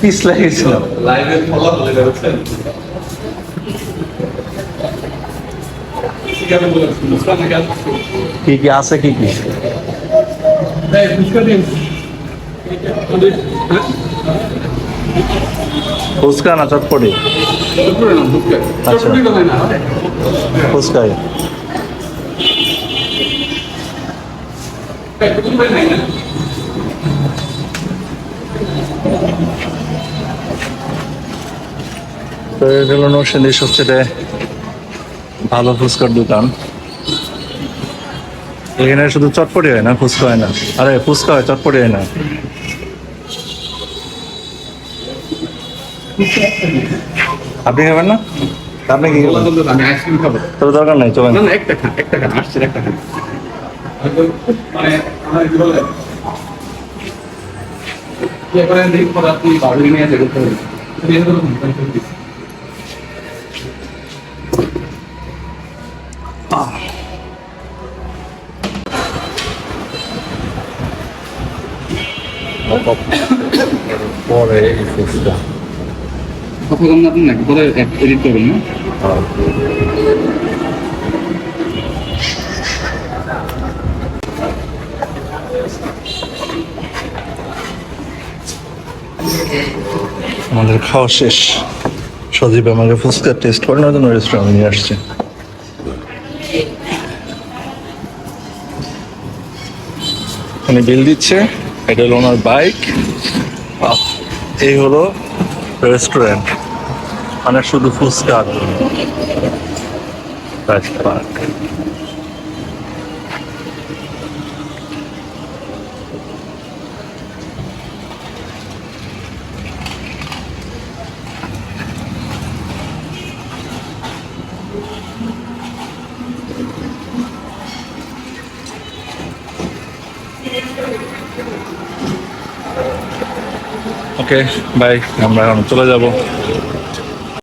পিছলা গেছিলাম লাইভের ফলাফল এটা হচ্ছে কি কি আছে কি কি ফুচকা না চটপটি আচ্ছা ফুচকাই তো এটা হলো নরসিংদীর সবচেয়ে ভালো ফুচকার দোকান। এখানে শুধু চটপটি হয় না, ফুচকা হয় না। আরে ফুচকা হয়, চটপটি হয় না। আপনি খাবেন না? আপনি কি খাবেন? আমি আইসক্রিম খাবো। তোর দরকার নাই, চলেন। না না, একটা খান আসছে, একটা খান। মানে আমার কি বলে কি করে দেখি পরে আপনি বাড়ি নিয়ে আসেন তো নিয়ে আসবেন তো পরে এই ফুচকা কথা কম না, আপনি নাকি পরে এডিট করবেন না? আমাদের খাওয়া শেষ। সজীব আমাকে ফুচকা টেস্ট করানোর জন্য রেস্টুরেন্টে নিয়ে আসছে। উনি বিল দিচ্ছে, এটা হলো ওনার বাইক, এই হলো রেস্টুরেন্ট, মানে শুধু ফুচকা। পার্ক ওকে বাই, আমরা এখন চলে যাব।